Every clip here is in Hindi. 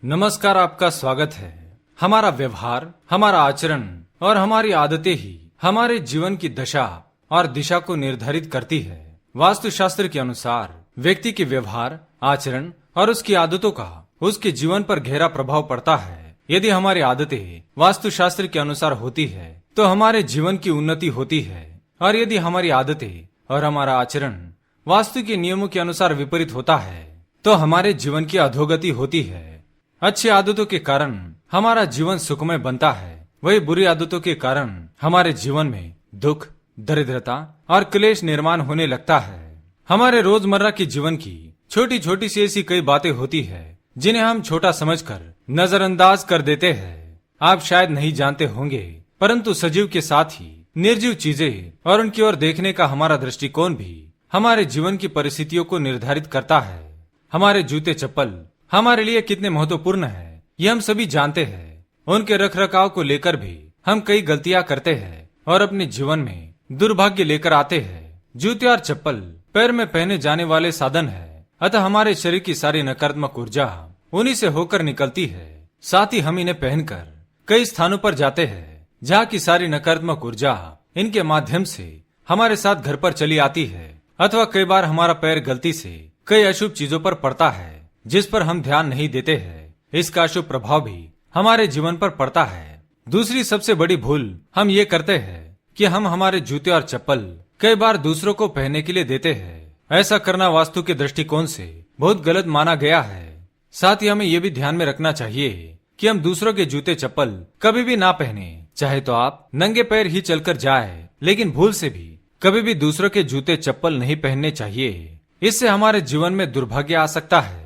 नमस्कार, आपका स्वागत है। हमारा व्यवहार, हमारा आचरण और हमारी आदतें ही हमारे जीवन की दशा और दिशा को निर्धारित करती है। वास्तुशास्त्र के अनुसार व्यक्ति के व्यवहार, आचरण और उसकी आदतों का उसके जीवन पर गहरा प्रभाव पड़ता है। यदि हमारी आदतें वास्तुशास्त्र के अनुसार होती है तो हमारे जीवन की उन्नति होती है, और यदि हमारी आदतें और हमारा आचरण वास्तु के नियमों के अनुसार विपरीत होता है तो हमारे जीवन की अधोगति होती है। अच्छी आदतों के कारण हमारा जीवन सुखमय बनता है, वही बुरी आदतों के कारण हमारे जीवन में दुख, दरिद्रता और क्लेश निर्माण होने लगता है। हमारे रोजमर्रा के जीवन की छोटी छोटी सी ऐसी कई बातें होती है जिन्हें हम छोटा समझकर नजरअंदाज कर देते हैं। आप शायद नहीं जानते होंगे, परंतु सजीव के साथ ही निर्जीव चीजें और उनकी ओर देखने का हमारा दृष्टिकोण भी हमारे जीवन की परिस्थितियों को निर्धारित करता है। हमारे जूते चप्पल हमारे लिए कितने महत्वपूर्ण है, ये हम सभी जानते हैं। उनके रखरखाव को लेकर भी हम कई गलतियां करते हैं और अपने जीवन में दुर्भाग्य लेकर आते हैं। जूते और चप्पल पैर में पहने जाने वाले साधन है, अतः हमारे शरीर की सारी नकारात्मक ऊर्जा उन्हीं से होकर निकलती है। साथ ही हम इन्हें पहनकर कई स्थानों पर जाते हैं जहाँ की सारी नकारात्मक ऊर्जा इनके माध्यम से हमारे साथ घर पर चली आती है, अथवा कई बार हमारा पैर गलती से कई अशुभ चीजों पर पड़ता है जिस पर हम ध्यान नहीं देते हैं। इसका अशुभ प्रभाव भी हमारे जीवन पर पड़ता है। दूसरी सबसे बड़ी भूल हम ये करते हैं कि हम हमारे जूते और चप्पल कई बार दूसरों को पहनने के लिए देते हैं। ऐसा करना वास्तु के दृष्टिकोण से बहुत गलत माना गया है। साथ ही हमें ये भी ध्यान में रखना चाहिए कि हम दूसरों के जूते चप्पल कभी भी ना पहने। चाहे तो आप नंगे पैर ही चलकर जाए, लेकिन भूल से भी कभी भी दूसरों के जूते चप्पल नहीं पहनने चाहिए। इससे हमारे जीवन में दुर्भाग्य आ सकता है।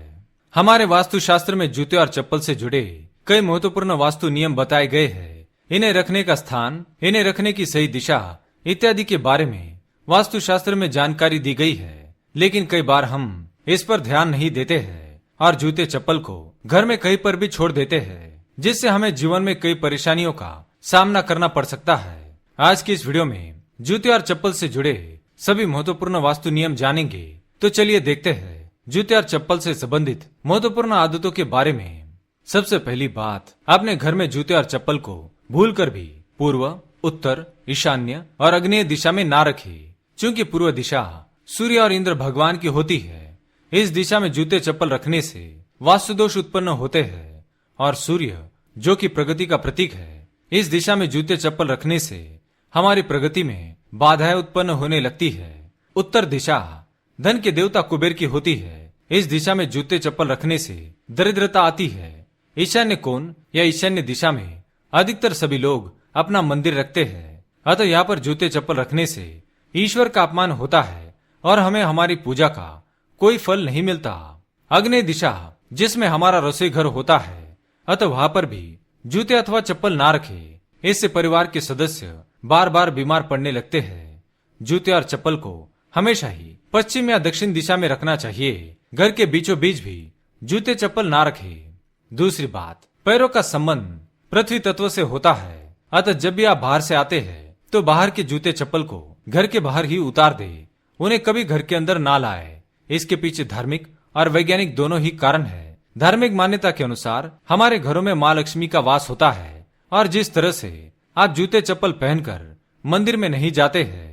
हमारे वास्तुशास्त्र में जूते और चप्पल से जुड़े कई महत्वपूर्ण वास्तु नियम बताए गए हैं। इन्हें रखने का स्थान, इन्हें रखने की सही दिशा इत्यादि के बारे में वास्तुशास्त्र में जानकारी दी गई है, लेकिन कई बार हम इस पर ध्यान नहीं देते हैं और जूते चप्पल को घर में कहीं पर भी छोड़ देते हैं, जिससे हमें जीवन में कई परेशानियों का सामना करना पड़ सकता है। आज की इस वीडियो में जूते और चप्पल से जुड़े सभी महत्वपूर्ण वास्तु नियम जानेंगे, तो चलिए देखते हैं जूते और चप्पल से संबंधित महत्वपूर्ण आदतों के बारे में। सबसे पहली बात, अपने घर में जूते और चप्पल को भूलकर भी पूर्व, उत्तर, ईशान्य और आग्नेय दिशा में ना रखें, क्योंकि पूर्व दिशा सूर्य और इंद्र भगवान की होती है। इस दिशा में जूते चप्पल रखने से वास्तु दोष उत्पन्न होते हैं, और सूर्य जो कि प्रगति का प्रतीक है, इस दिशा में जूते चप्पल रखने से हमारी प्रगति में बाधाएं उत्पन्न होने लगती है। उत्तर दिशा धन के देवता कुबेर की होती है। इस दिशा में जूते चप्पल रखने से दरिद्रता आती है। ईशान्य कोण या ईशान्य दिशा में अधिकतर सभी लोग अपना मंदिर रखते हैं, अतः यहाँ पर जूते चप्पल रखने से ईश्वर का अपमान होता है और हमें हमारी पूजा का कोई फल नहीं मिलता। आग्नेय दिशा जिसमें हमारा रसोई घर होता है, अतः वहां पर भी जूते अथवा चप्पल ना रखे। इससे परिवार के सदस्य बार बार बीमार पड़ने लगते हैं। जूते और चप्पल को हमेशा ही पश्चिम या दक्षिण दिशा में रखना चाहिए। घर के बीचों बीच भी जूते चप्पल ना रखें। दूसरी बात, पैरों का संबंध पृथ्वी तत्व से होता है, अतः जब भी आप बाहर से आते हैं तो बाहर के जूते चप्पल को घर के बाहर ही उतार दे, उन्हें कभी घर के अंदर ना लाए। इसके पीछे धार्मिक और वैज्ञानिक दोनों ही कारण है। धार्मिक मान्यता के अनुसार हमारे घरों में माँ लक्ष्मी का वास होता है, और जिस तरह से आप जूते चप्पल पहनकर मंदिर में नहीं जाते हैं,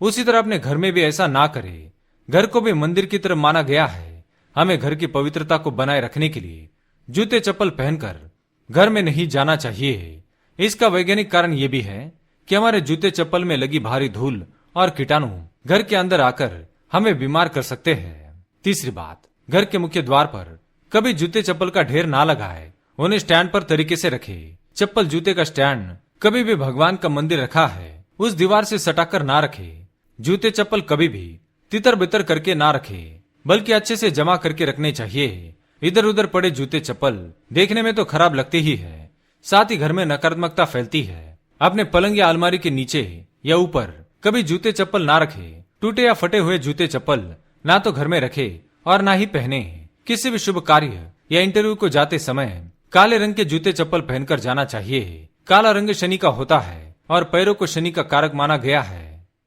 उसी तरह अपने घर में भी ऐसा ना करें। घर को भी मंदिर की तरह माना गया है। हमें घर की पवित्रता को बनाए रखने के लिए जूते चप्पल पहनकर घर में नहीं जाना चाहिए। इसका वैज्ञानिक कारण ये भी है कि हमारे जूते चप्पल में लगी भारी धूल और कीटाणु घर के अंदर आकर हमें बीमार कर सकते हैं। तीसरी बात, घर के मुख्य द्वार पर कभी जूते चप्पल का ढेर ना लगाए, उन्हें स्टैंड पर तरीके से रखे। चप्पल जूते का स्टैंड कभी भी भगवान का मंदिर रखा है उस दीवार से सटाकर ना रखे। जूते चप्पल कभी भी तितर बितर करके ना रखे, बल्कि अच्छे से जमा करके रखने चाहिए। इधर उधर पड़े जूते चप्पल देखने में तो खराब लगते ही है, साथ ही घर में नकारात्मकता फैलती है। अपने पलंग या अलमारी के नीचे या ऊपर कभी जूते चप्पल ना रखे। टूटे या फटे हुए जूते चप्पल ना तो घर में रखे और ना ही पहने। किसी भी शुभ कार्य या इंटरव्यू को जाते समय काले रंग के जूते चप्पल पहनकर जाना चाहिए। काला रंग शनि का होता है और पैरों को शनि का कारक माना गया है,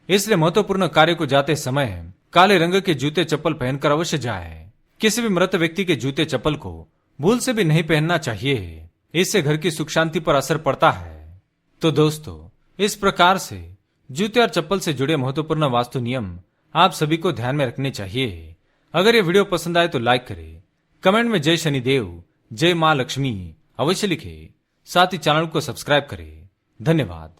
इसलिए महत्वपूर्ण कार्य को जाते समय काले रंग के जूते चप्पल पहनकर अवश्य जाए। किसी भी मृत व्यक्ति के जूते चप्पल को भूल से भी नहीं पहनना चाहिए, इससे घर की सुख शांति पर असर पड़ता है। तो दोस्तों, इस प्रकार से जूते और चप्पल से जुड़े महत्वपूर्ण वास्तु नियम आप सभी को ध्यान में रखने चाहिए। अगर ये वीडियो पसंद आए तो लाइक करें, कमेंट में जय शनिदेव, जय मां लक्ष्मी अवश्य लिखें। साथ ही चैनल को सब्सक्राइब करें। धन्यवाद।